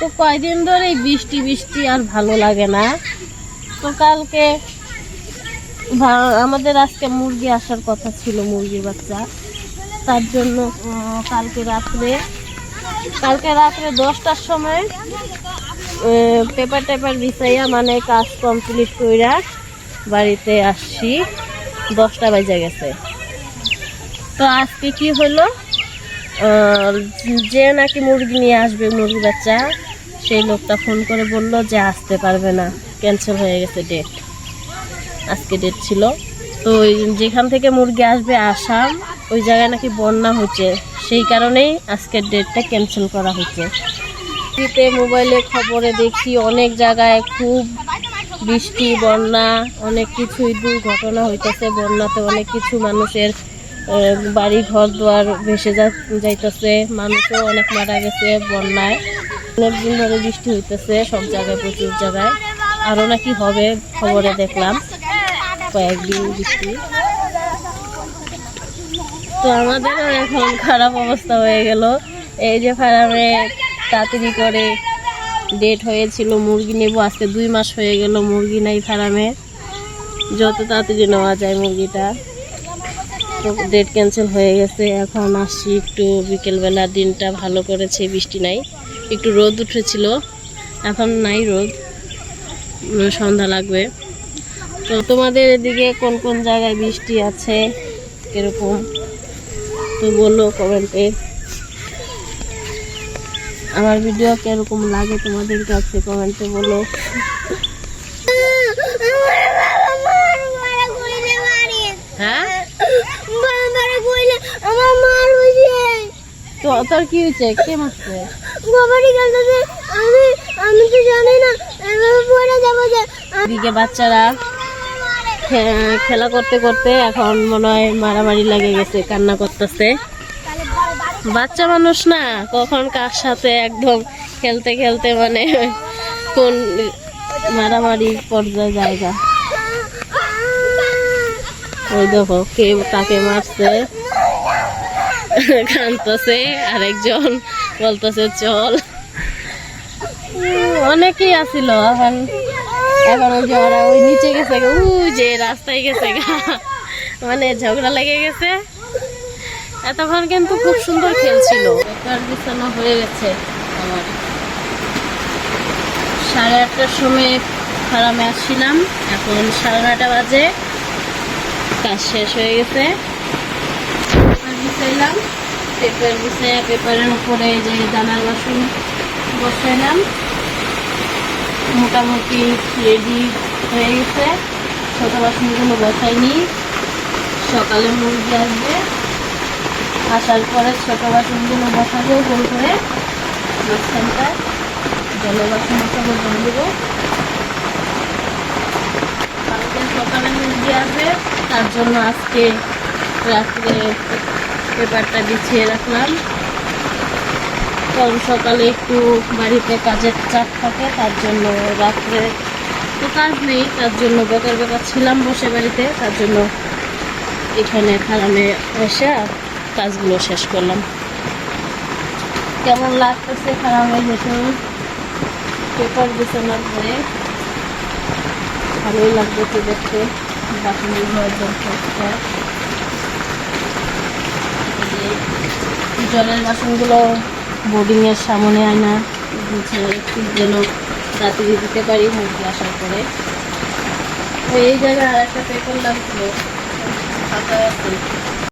তো কয়দিন ধরে বৃষ্টি বৃষ্টি আর ভালো লাগে না। তো কালকে আমাদের আজকে মুরগি আসার কথা ছিল, মুরগির বাচ্চা। তার জন্য কালকে রাত্রে 10টার সময় পেপার টেপার বিছাইয়া মানে কাজ কমপ্লিট কইরা বাড়িতে আসছি। 10টা বাজে গেছে। তো আজকে কি হলো, যে নাকি মুরগি নিয়ে আসবে, মুরগি বাচ্চা, সেই লোকটা ফোন করে বলল যে আসতে পারবে না, ক্যান্সেল হয়ে গেছে ডেট। আজকে ডেট ছিল। তো যেখান থেকে মুরগি আসবে আসাম, ওই জায়গায় নাকি বন্যা হচ্ছে, সেই কারণেই আজকের ডেটটা ক্যান্সেল করা হচ্ছে। মোবাইলে খবরে দেখি অনেক জায়গায় খুব বৃষ্টি, বন্যা, অনেক কিছুই দুর্ঘটনা হইতেছে। বন্যাতে অনেক কিছু মানুষের বাড়ি ঘর দুয়ার ভেসে যাইতেছে, মানুষও অনেক মারা গেছে বন্যায়। অনেকদিন ধরে বৃষ্টি হইতেছে সব জায়গায়, প্রচুর জায়গায়। আরও নাকি হবে, খবরে দেখলাম কয়েকদিন বৃষ্টি। তো আমাদেরও এখন খারাপ অবস্থা হয়ে গেল। এই যে ফার্মে তাড়াতাড়ি করে ডেট হয়েছিল মুরগি নেব, আজকে 2 মাস হয়ে গেল মুরগি নাই ফার্মে। যত তাড়াতাড়ি নেওয়া যায় মুরগিটা, তো ডেট ক্যান্সেল হয়ে গেছে। এখন আসছি একটু বিকেলবেলা, দিনটা ভালো করেছে, বৃষ্টি নাই, একটু রোদ উঠেছিল, এখন নাই রোদ, সন্ধ্যা লাগবে। তো তোমাদের এদিকে কোন কোন জায়গায় বৃষ্টি আছে, কিরকম, তো বলো কমেন্টে। আমার ভিডিও কিরকম লাগে তোমাদের কাছে কমেন্টে বলো। হ্যাঁ, তো তোর কি হয়েছে, কে মারছে? আমি তো জানি না। এদিকে বাচ্চারা খেলা করতে করতে এখন মনে হয় মারামারি লাগে গেছে, কান্না করতেছে। বাচ্চা মানুষ না, কখন কার সাথে একদম খেলতে খেলতে মানে কোন মারামারি পর্যায়ে জায়গা। ওই দেখো কে তাকে মারছে, কাঁদতেছে, আরেকজন বলতেছে চল। অনেকেই আসিল, এখন ওই যে ওরা ওই নিচে গেছে, ওই যে রাস্তায় গেছে, মানে ঝগড়া লেগে গেছে। এতক্ষণ কিন্তু খুব সুন্দর খেলছিল। বিছানা হয়ে গেছে আমার। 8:30টার সময় ফার্মে আসছিলাম, এখন 9:30 বাজে। কাজ শেষ হয়ে গেছে। পেপার বিছাইলাম, পেপার বিছাইয়া পেপারের উপরে যে দানার বাসন বসাইলাম, মোটামুটি রেডি হয়ে গেছে। ছোট বাসনগুলো বসাইনি, সকালে মুরগি আসবে, আসার পরে ছোট বাসনগুলো বসাবো গোল করে, মাঝখানটায় জলের বাসন বসাবো, জল দেবো। কালকে সকালে মুরগি আসবে, তার জন্য আজকে রাত্রে পেপারটা বিছিয়ে রাখলাম। কারণ সকালে একটু বাড়িতে কাজের চাপ থাকে, তার জন্য রাত্রে তো কাজ নেই, তার জন্য বেকার ছিলাম বসে বাড়িতে, তার জন্য এখানে ফার্মে এসে কাজগুলো শেষ করলাম। কেমন লাগতেছে ফার্মের ভেতর পেপার বিছানার পরে? ভালোই লাগতেছে দেখতে। বাসনের ঘর জলের বাসনগুলো বোর্ডিংয়ের সামনে আয়না যেন তাড়াতাড়ি দিতে পারি মুরগি আসার পরে। এই জায়গায় আর একটা পেপার লাগছিল, ফাঁকা আছে।